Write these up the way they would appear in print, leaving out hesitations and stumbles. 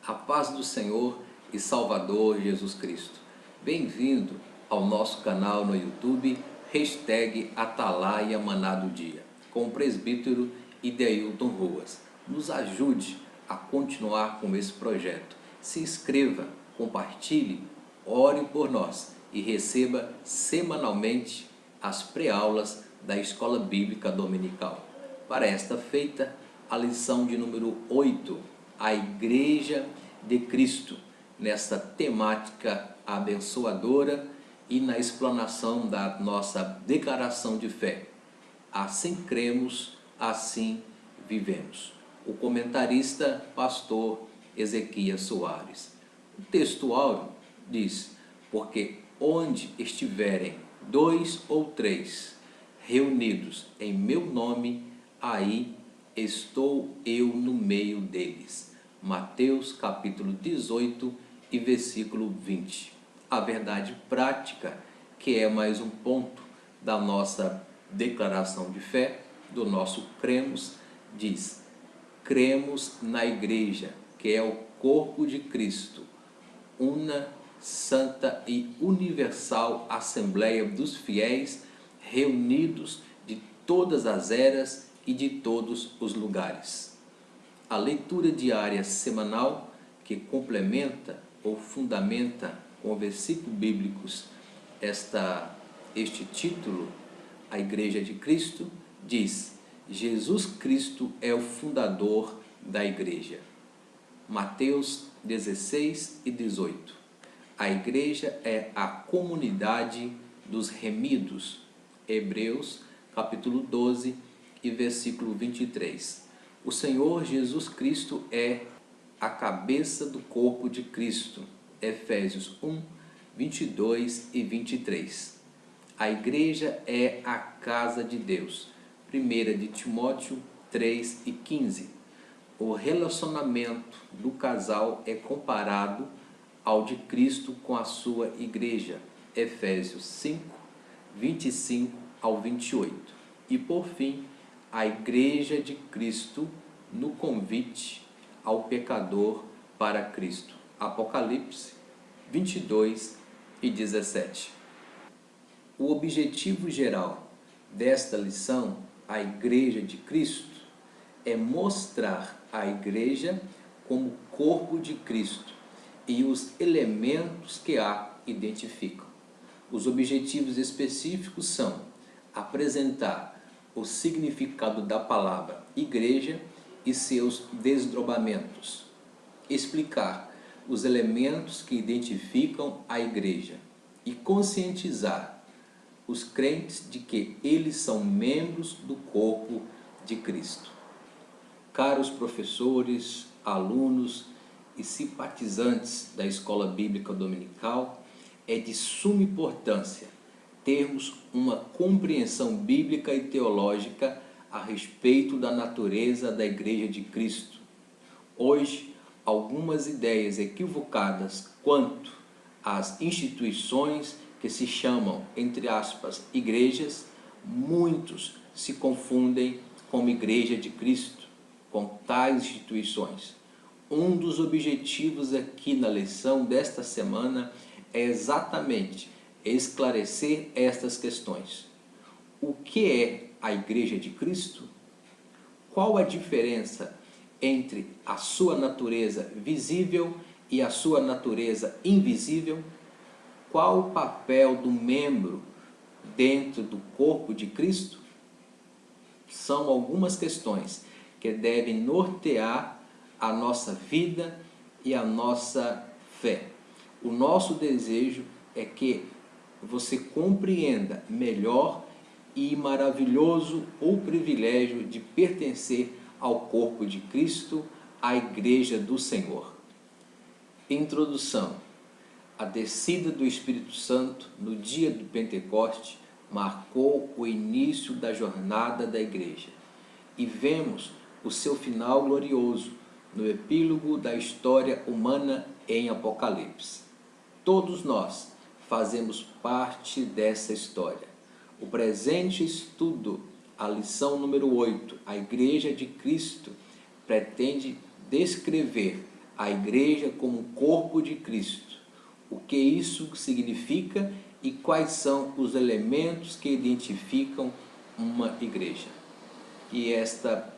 A paz do Senhor e Salvador Jesus Cristo. Bem-vindo ao nosso canal no YouTube, #Atalaia Maná do Dia, com o presbítero Ideilton Ruas. Nos ajude a continuar com esse projeto. Se inscreva, compartilhe, ore por nós e receba semanalmente as pré-aulas da Escola Bíblica Dominical. Para esta feita, a lição de número 8, a Igreja de Cristo, nesta temática abençoadora e na explanação da nossa declaração de fé. Assim cremos, assim vivemos. O comentarista, pastor Ezequias Soares. O texto áureo diz: porque onde estiverem 2 ou 3 reunidos em meu nome, aí estou eu no meio deles. Mateus capítulo 18 e versículo 20. A verdade prática, que é mais um ponto da nossa declaração de fé, do nosso cremos, diz: cremos na igreja, que é o corpo de Cristo, una, santa e universal Assembleia dos fiéis, reunidos de todas as eras e de todos os lugares. A leitura diária semanal, que complementa ou fundamenta com versículos bíblicos este título, a Igreja de Cristo, diz: Jesus Cristo é o fundador da Igreja. Mateus 16 e 18. A Igreja é a comunidade dos remidos. Hebreus capítulo 12 e versículo 23. O Senhor Jesus Cristo é a cabeça do corpo de Cristo. Efésios 1, 22 e 23. A igreja é a casa de Deus. 1 de Timóteo 3 e 15. O relacionamento do casal é comparado ao de Cristo com a sua igreja. Efésios 5, 25 ao 28. E por fim, a Igreja de Cristo no convite ao pecador para Cristo. Apocalipse 22 e 17. O objetivo geral desta lição, a Igreja de Cristo, é mostrar a Igreja como corpo de Cristo e os elementos que a identificam. Os objetivos específicos são apresentar o significado da palavra igreja e seus desdobramentos, explicar os elementos que identificam a igreja e conscientizar os crentes de que eles são membros do corpo de Cristo. Caros professores, alunos e simpatizantes da Escola Bíblica Dominical, é de suma importância termos uma compreensão bíblica e teológica a respeito da natureza da Igreja de Cristo. Hoje, algumas ideias equivocadas quanto às instituições que se chamam, entre aspas, igrejas, muitos se confundem com a Igreja de Cristo, com tais instituições. Um dos objetivos aqui na lição desta semana é exatamente esclarecer estas questões. O que é a Igreja de Cristo? Qual a diferença entre a sua natureza visível e a sua natureza invisível? Qual o papel do membro dentro do corpo de Cristo? São algumas questões que devem nortear a nossa vida e a nossa fé. O nosso desejo é que você compreenda melhor e maravilhoso o privilégio de pertencer ao corpo de Cristo, à Igreja do Senhor. Introdução. A descida do Espírito Santo no dia do Pentecoste marcou o início da jornada da Igreja e vemos o seu final glorioso no epílogo da história humana em Apocalipse. Todos nós fazemos parte dessa história. O presente estudo, a lição número 8, a Igreja de Cristo, pretende descrever a igreja como corpo de Cristo. O que isso significa e quais são os elementos que identificam uma igreja. E esta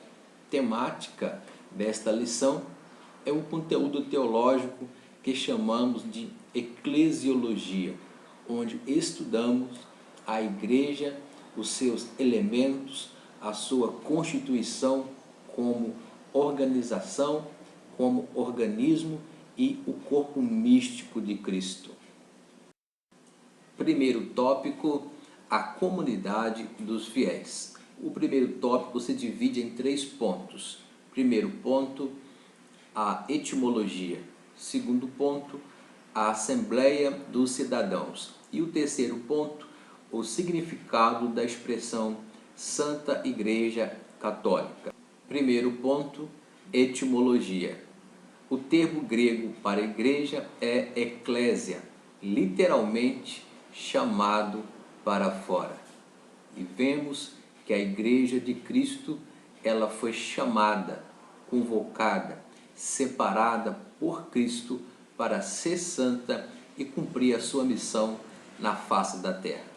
temática desta lição é um conteúdo teológico que chamamos de eclesiologia, onde estudamos a igreja, os seus elementos, a sua constituição como organização, como organismo e o corpo místico de Cristo. Primeiro tópico, a comunidade dos fiéis. O primeiro tópico se divide em 3 pontos. Primeiro ponto, a etimologia. Segundo ponto, a Assembleia dos Cidadãos. E o terceiro ponto, o significado da expressão Santa Igreja Católica. Primeiro ponto, etimologia. O termo grego para igreja é eclésia, literalmente chamado para fora. E vemos que a igreja de Cristo, ela foi chamada, convocada, separada por Cristo para ser santa e cumprir a sua missão na face da terra.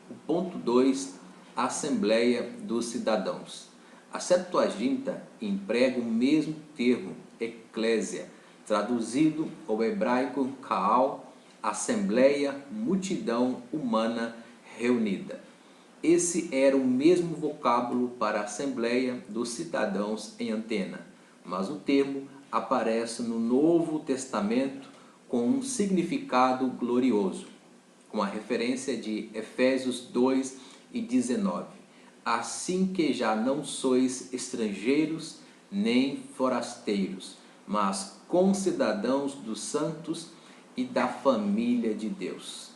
O ponto 2, a Assembleia dos Cidadãos. A Septuaginta emprega o mesmo termo, eclésia, traduzido ao hebraico kaal, assembleia, multidão humana reunida. Esse era o mesmo vocábulo para a Assembleia dos Cidadãos em Antena, mas o termo aparece no Novo Testamento com um significado glorioso, com a referência de Efésios 2:19. Assim que já não sois estrangeiros nem forasteiros, mas concidadãos dos santos e da família de Deus.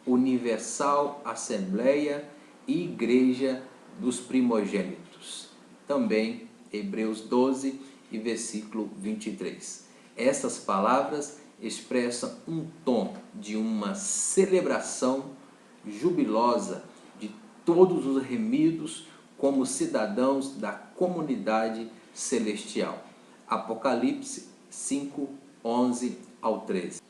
Universal Assembleia e Igreja dos Primogênitos. Também Hebreus 12 e versículo 23. Essas palavras expressam um tom de uma celebração jubilosa de todos os remidos como cidadãos da comunidade celestial. Apocalipse 5, 11 ao 13.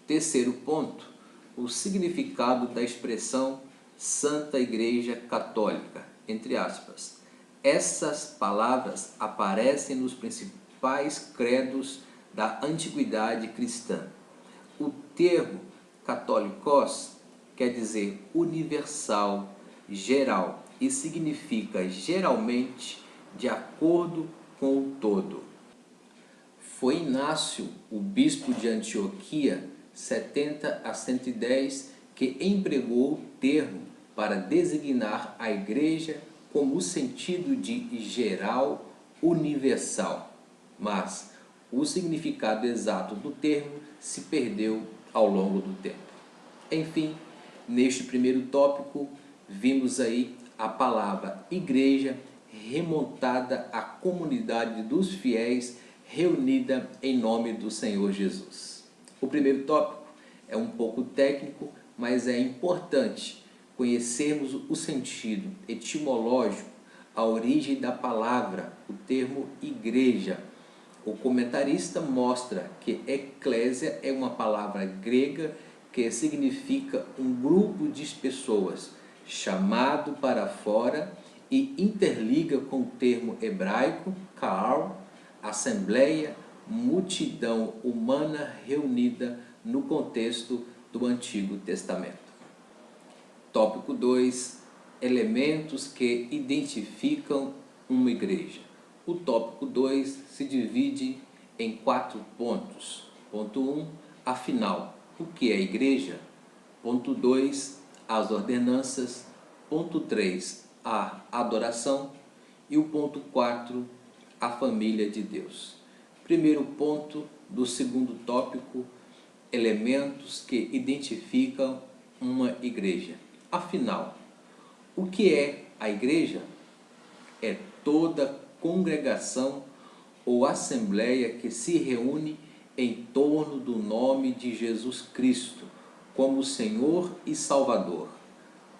Terceiro ponto, o significado da expressão Santa Igreja Católica, entre aspas. Essas palavras aparecem nos principais credos da antiguidade cristã. O termo católicos quer dizer universal, geral, e significa geralmente de acordo com o todo. Foi Inácio, o bispo de Antioquia, 70 a 110, que empregou o termo para designar a igreja como o sentido de geral, universal. Mas o significado exato do termo se perdeu ao longo do tempo. Enfim, neste primeiro tópico, vimos aí a palavra igreja remontada à comunidade dos fiéis reunida em nome do Senhor Jesus. O primeiro tópico é um pouco técnico, mas é importante conhecermos o sentido etimológico, a origem da palavra, o termo igreja. O comentarista mostra que eclésia é uma palavra grega que significa um grupo de pessoas chamado para fora e interliga com o termo hebraico kaal, assembleia, multidão humana reunida no contexto do Antigo Testamento. Tópico 2, elementos que identificam uma igreja. O tópico 2 se divide em 4 pontos. Ponto 1, afinal, o que é igreja? Ponto 2, as ordenanças. Ponto 3, a adoração. E o ponto 4, a família de Deus. Primeiro ponto do segundo tópico, elementos que identificam uma igreja. Afinal, o que é a igreja? É toda congregação ou assembleia que se reúne em torno do nome de Jesus Cristo como Senhor e Salvador,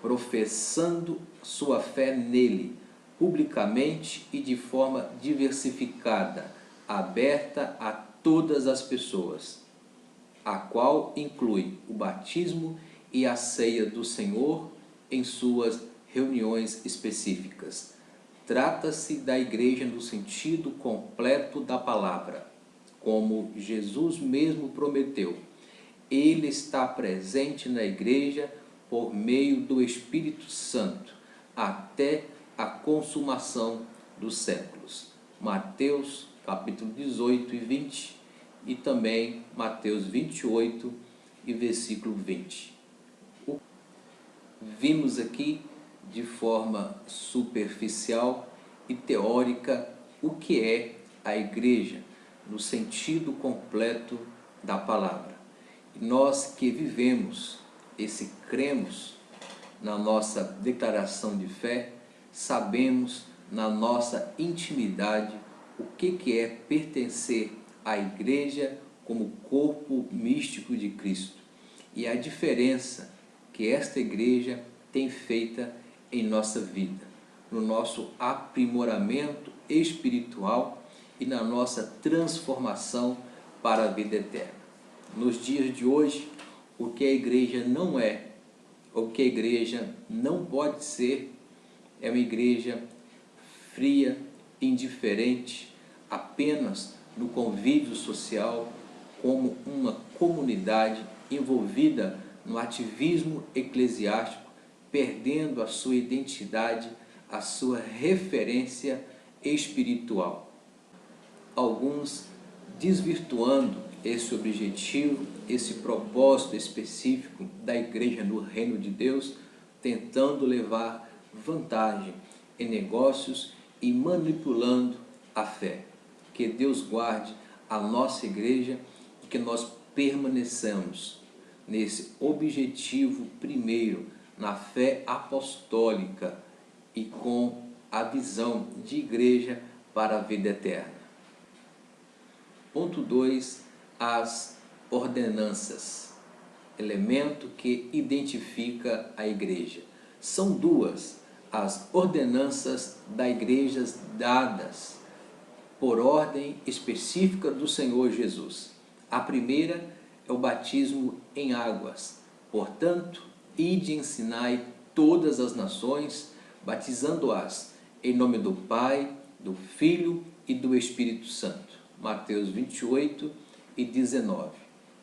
professando sua fé nele, publicamente e de forma diversificada, aberta a todas as pessoas, a qual inclui o batismo e a ceia do Senhor em suas reuniões específicas. Trata-se da igreja no sentido completo da palavra, como Jesus mesmo prometeu. Ele está presente na igreja por meio do Espírito Santo, até a consumação dos séculos. Mateus capítulo 18 e 20 e também Mateus 28 e versículo 20. Vimos aqui de forma superficial e teórica o que é a igreja no sentido completo da palavra. E nós que vivemos cremos na nossa declaração de fé, sabemos na nossa intimidade o que é pertencer à igreja como corpo místico de Cristo e a diferença que esta igreja tem feita em nossa vida, no nosso aprimoramento espiritual e na nossa transformação para a vida eterna. Nos dias de hoje, o que a igreja não é, o que a igreja não pode ser, é uma igreja fria, indiferente, apenas no convívio social, como uma comunidade envolvida no ativismo eclesiástico, perdendo a sua identidade, a sua referência espiritual. Alguns desvirtuando esse objetivo, esse propósito específico da igreja no reino de Deus, tentando levar vantagem em negócios e manipulando a fé. Que Deus guarde a nossa igreja e que nós permaneçamos nesse objetivo primeiro, na fé apostólica e com a visão de igreja para a vida eterna. Ponto 2. As ordenanças, elemento que identifica a igreja. São duas as ordenanças da igreja dadas por ordem específica do Senhor Jesus. A primeira é o batismo em águas. Portanto, ide e ensinai todas as nações, batizando-as em nome do Pai, do Filho e do Espírito Santo. Mateus 28 e 19.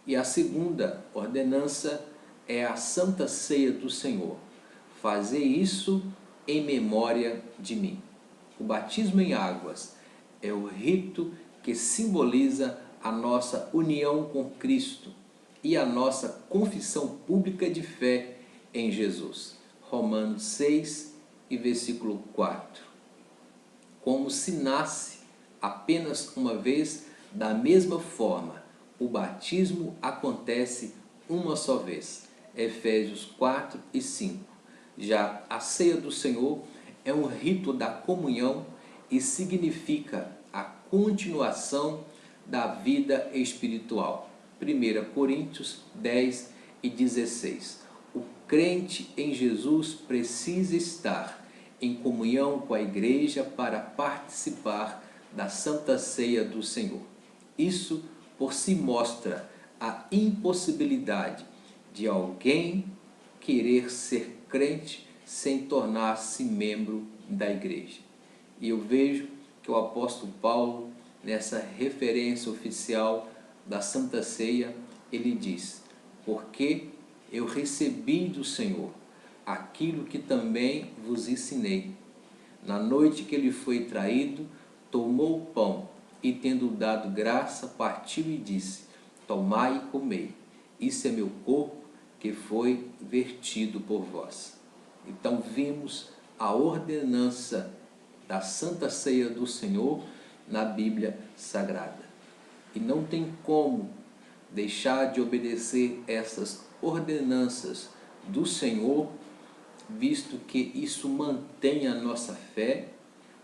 E a segunda ordenança é a Santa Ceia do Senhor. Fazei isso em memória de mim. O batismo em águas é o rito que simboliza a nossa união com Cristo e a nossa confissão pública de fé em Jesus. Romanos 6 e versículo 4. Como se nasce apenas uma vez, da mesma forma, o batismo acontece uma só vez. Efésios 4 e 5. Já a ceia do Senhor é um rito da comunhão e significa a continuação da vida espiritual. 1 Coríntios 10 e 16. O crente em Jesus precisa estar em comunhão com a igreja para participar da Santa Ceia do Senhor. Isso por si mostra a impossibilidade de alguém querer ser crente sem tornar-se membro da igreja. E eu vejo que o apóstolo Paulo, nessa referência oficial da Santa Ceia, ele diz: porque eu recebi do Senhor aquilo que também vos ensinei. Na noite que ele foi traído, tomou o pão e, tendo dado graça, partiu e disse: tomai e comei, isso é meu corpo que foi vertido por vós. Então vimos a ordenança da Santa Ceia do Senhor na Bíblia Sagrada. E não tem como deixar de obedecer essas ordenanças do Senhor, visto que isso mantém a nossa fé,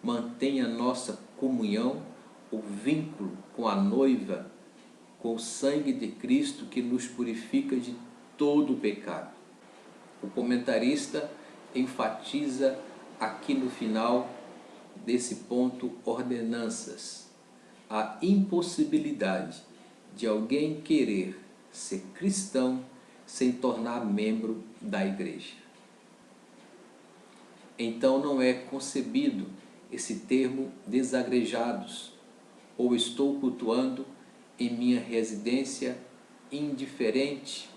mantém a nossa comunhão, o vínculo com a noiva, com o sangue de Cristo que nos purifica de todo o pecado. O comentarista enfatiza aqui no final desse ponto ordenanças, a impossibilidade de alguém querer ser cristão sem tornar membro da igreja. Então não é concebido esse termo desagregados, ou estou cultuando em minha residência indiferente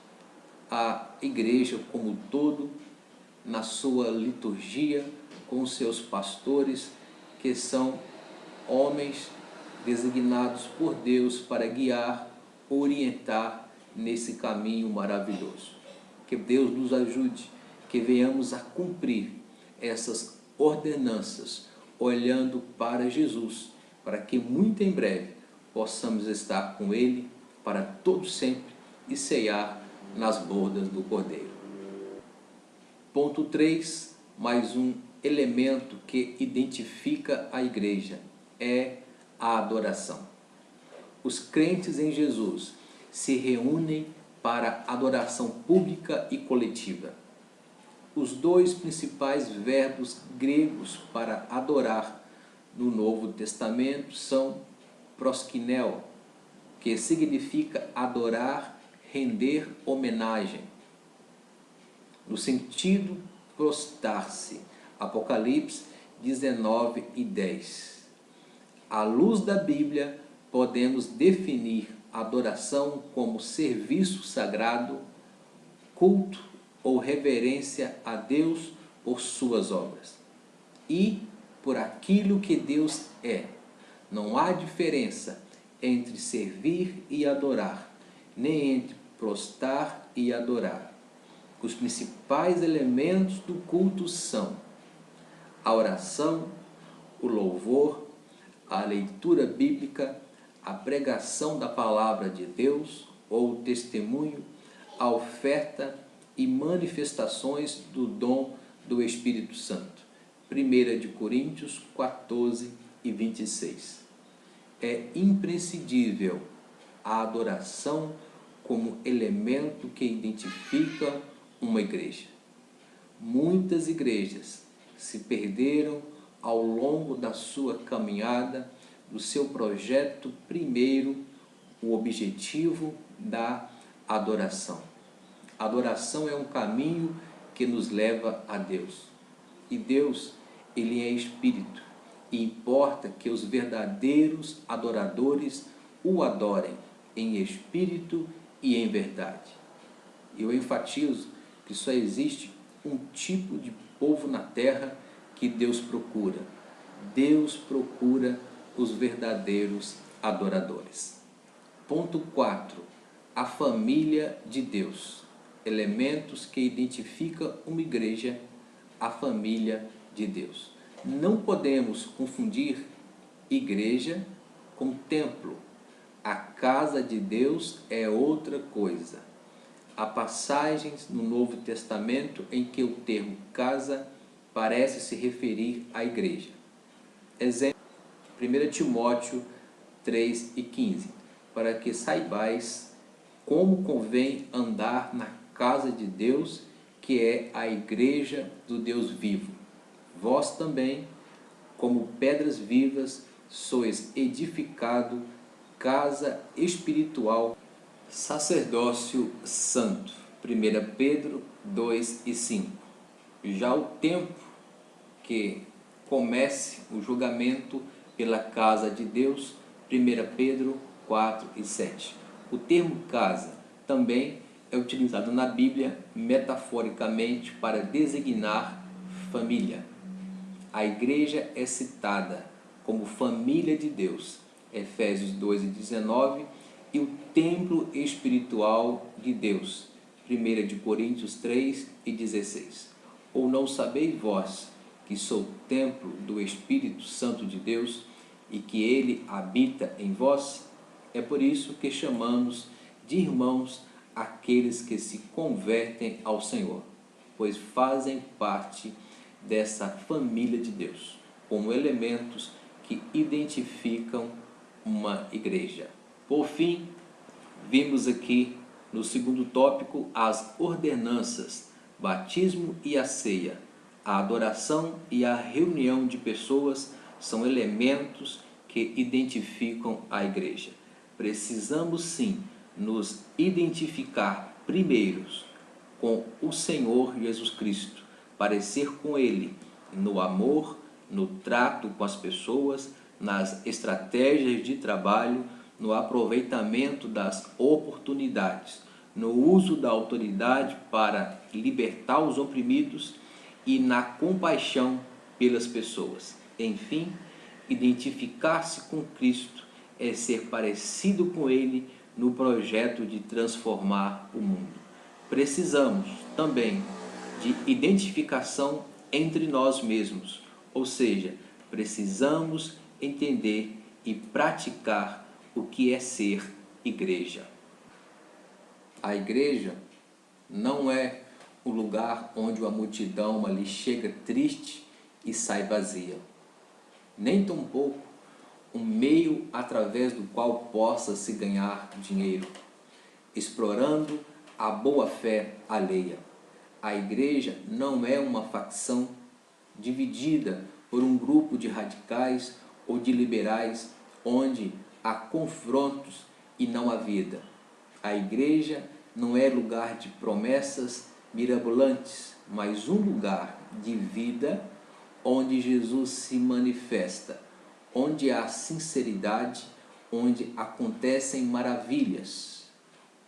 à igreja como um todo, na sua liturgia, com seus pastores, que são homens designados por Deus para guiar, orientar nesse caminho maravilhoso. Que Deus nos ajude, que venhamos a cumprir essas ordenanças, olhando para Jesus, para que muito em breve possamos estar com Ele para todo sempre e ceiar nas bordas do Cordeiro. Ponto 3, mais um elemento que identifica a igreja, é a adoração. Os crentes em Jesus se reúnem para adoração pública e coletiva. Os dois principais verbos gregos para adorar no Novo Testamento são proskineo, que significa adorar, render homenagem. No sentido prostrar-se, Apocalipse 19:10. À luz da Bíblia, podemos definir adoração como serviço sagrado, culto ou reverência a Deus por suas obras e por aquilo que Deus é. Não há diferença entre servir e adorar, nem entre prostrar e adorar. Os principais elementos do culto são a oração, o louvor, a leitura bíblica, a pregação da palavra de Deus ou o testemunho, a oferta e manifestações do dom do Espírito Santo. 1 Coríntios 14:26. É imprescindível a adoração como elemento que identifica uma igreja. Muitas igrejas se perderam ao longo da sua caminhada, do seu projeto primeiro, o objetivo da adoração. A adoração é um caminho que nos leva a Deus. E Deus, Ele é Espírito, e importa que os verdadeiros adoradores o adorem em espírito e em verdade. Eu enfatizo que só existe um tipo de povo na terra que Deus procura. Deus procura os verdadeiros adoradores. Ponto 4. A família de Deus. Elementos que identificam uma igreja, a família de Deus. Não podemos confundir igreja com templo. A casa de Deus é outra coisa. Há passagens no Novo Testamento em que o termo casa parece se referir à igreja. Exemplo, 1 Timóteo 3:15, para que saibais como convém andar na casa de Deus, que é a igreja do Deus vivo. Vós também, como pedras vivas, sois edificado, casa espiritual, sacerdócio santo. 1 Pedro 2:5. Já o tempo que comece o julgamento pela casa de Deus, 1 Pedro 4:7. O termo casa também é utilizado na Bíblia metaforicamente para designar família. A igreja é citada como família de Deus, Efésios 2:19, e o templo espiritual de Deus, 1 Coríntios 3:16. Ou não sabeis vós que sou templo do Espírito Santo de Deus e que ele habita em vós? É por isso que chamamos de irmãos aqueles que se convertem ao Senhor, pois fazem parte dessa família de Deus, como elementos que identificam uma igreja. Por fim, vimos aqui no segundo tópico as ordenanças, batismo e a ceia. A adoração e a reunião de pessoas são elementos que identificam a igreja. precisamos sim nos identificar primeiros com o Senhor Jesus Cristo, parecer com Ele no amor, no trato com as pessoas, nas estratégias de trabalho, no aproveitamento das oportunidades, no uso da autoridade para libertar os oprimidos e na compaixão pelas pessoas. Enfim, identificar-se com Cristo é ser parecido com Ele no projeto de transformar o mundo. Precisamos também de identificação entre nós mesmos, ou seja, precisamos entender e praticar o que é ser igreja. A igreja não é o lugar onde uma multidão ali chega triste e sai vazia, nem tampouco um meio através do qual possa se ganhar dinheiro, explorando a boa-fé alheia. A igreja não é uma facção dividida por um grupo de radicais ou de liberais, onde há confrontos e não há vida. A igreja não é lugar de promessas mirabolantes, mas um lugar de vida onde Jesus se manifesta, onde há sinceridade, onde acontecem maravilhas,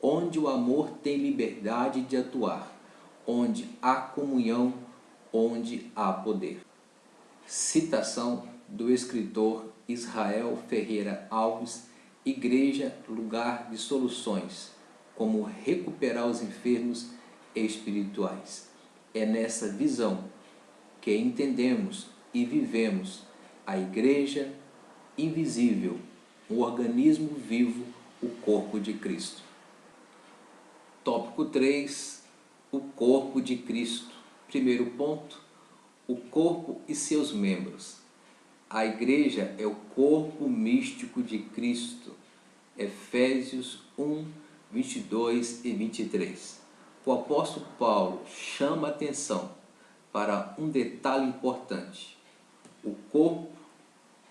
onde o amor tem liberdade de atuar, onde há comunhão, onde há poder. Citação do escritor Israel Ferreira Alves, Igreja, lugar de soluções, como recuperar os enfermos espirituais. É nessa visão que entendemos e vivemos a igreja invisível, um organismo vivo, o corpo de Cristo. Tópico 3, o corpo de Cristo. Primeiro ponto, o corpo e seus membros. A igreja é o corpo místico de Cristo. Efésios 1, 22 e 23. O apóstolo Paulo chama a atenção para um detalhe importante. O corpo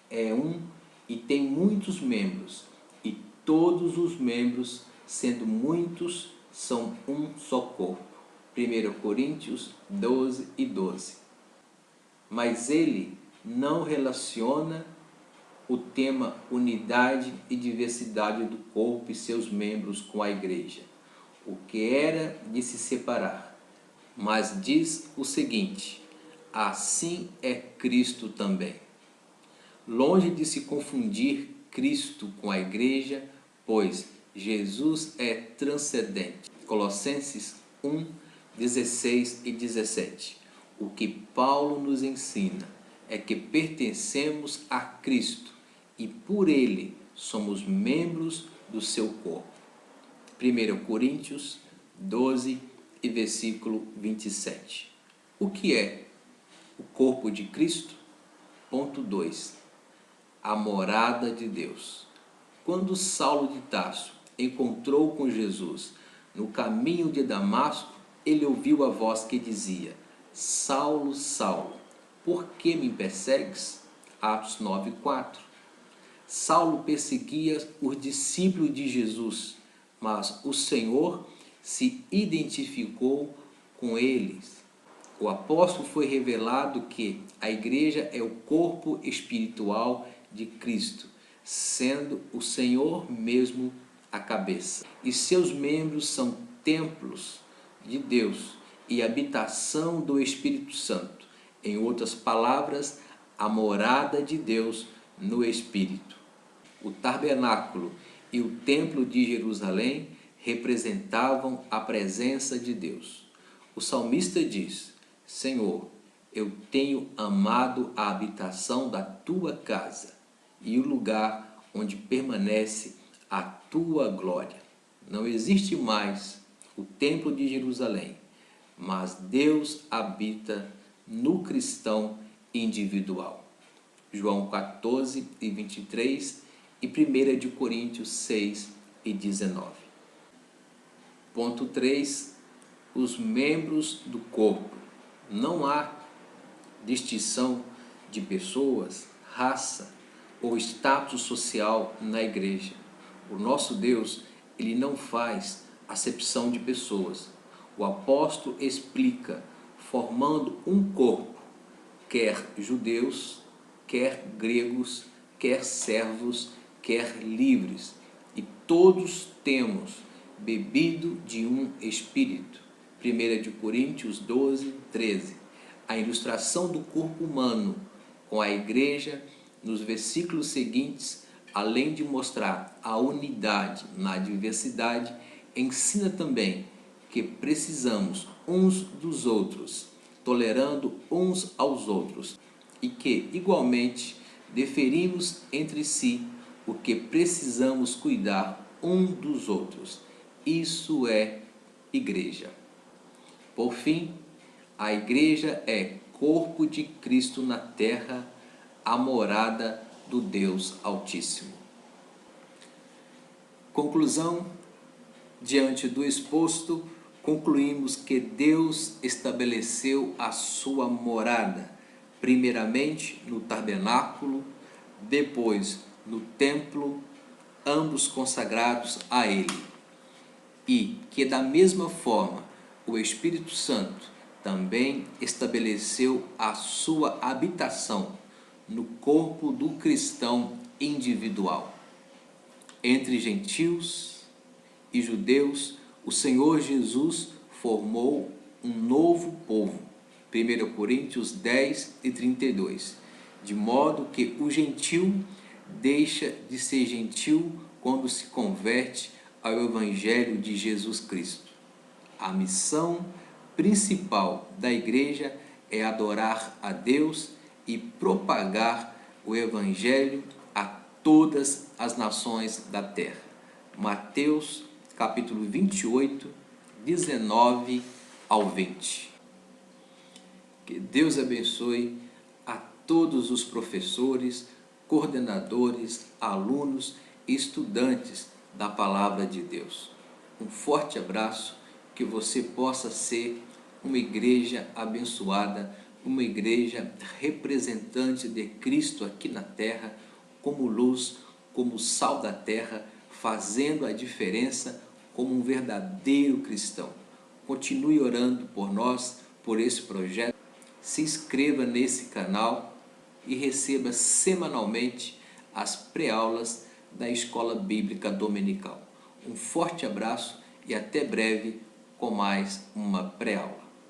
é um e tem muitos membros, e todos os membros, sendo muitos, são um só corpo. 1 Coríntios 12 e 12. Mas ele não relaciona o tema unidade e diversidade do corpo e seus membros com a igreja, o que era de se separar, mas diz o seguinte: assim é Cristo também. Longe de se confundir Cristo com a igreja, pois Jesus é transcendente. Colossenses 1, 16 e 17. O que Paulo nos ensina é que pertencemos a Cristo e por Ele somos membros do seu corpo. 1 Coríntios 12 e versículo 27. O que é o corpo de Cristo? Ponto 2. A morada de Deus. Quando Saulo de Tarso encontrou com Jesus no caminho de Damasco, ele ouviu a voz que dizia: Saulo, Saulo, por que me persegues? Atos 9:4. Saulo perseguia os discípulos de Jesus, mas o Senhor se identificou com eles. O apóstolo foi revelado que a igreja é o corpo espiritual de Cristo, sendo o Senhor mesmo a cabeça. E seus membros são templos de Deus e habitação do Espírito Santo. Em outras palavras, a morada de Deus no Espírito. O tabernáculo e o templo de Jerusalém representavam a presença de Deus. O salmista diz: Senhor, eu tenho amado a habitação da tua casa e o lugar onde permanece a tua glória. Não existe mais o templo de Jerusalém, mas Deus habita no cristão individual. João 14 e 23 e 1 Coríntios 6 e 19. Ponto 3. Os membros do corpo. Não há distinção de pessoas, raça ou status social na igreja. O nosso Deus, ele não faz acepção de pessoas. O apóstolo explica, formando um corpo, quer judeus, quer gregos, quer servos, quer livres, e todos temos bebido de um Espírito. 1 Coríntios 12, 13. A ilustração do corpo humano com a igreja nos versículos seguintes, além de mostrar a unidade na diversidade, ensina também que precisamos uns dos outros, tolerando uns aos outros, e que, igualmente, deferimos entre si o que precisamos cuidar um dos outros. Isso é igreja. Por fim, a igreja é corpo de Cristo na terra, a morada do Deus Altíssimo. Conclusão: diante do exposto, concluímos que Deus estabeleceu a sua morada, primeiramente no tabernáculo, depois no templo, ambos consagrados a Ele, e que da mesma forma o Espírito Santo também estabeleceu a sua habitação no corpo do cristão individual. Entre gentios e judeus, o Senhor Jesus formou um novo povo. 1 Coríntios 10 e 32. De modo que o gentil deixa de ser gentil quando se converte ao Evangelho de Jesus Cristo. A missão principal da igreja é adorar a Deus e propagar o Evangelho a todas as nações da terra. Mateus capítulo 28, 19 ao 20. Que Deus abençoe a todos os professores, coordenadores, alunos e estudantes da Palavra de Deus. Um forte abraço, que você possa ser uma igreja abençoada, uma igreja representante de Cristo aqui na terra, como luz, como sal da terra, fazendo a diferença como um verdadeiro cristão. Continue orando por nós, por esse projeto. Se inscreva nesse canal e receba semanalmente as pré-aulas da Escola Bíblica Dominical. Um forte abraço e até breve com mais uma pré-aula.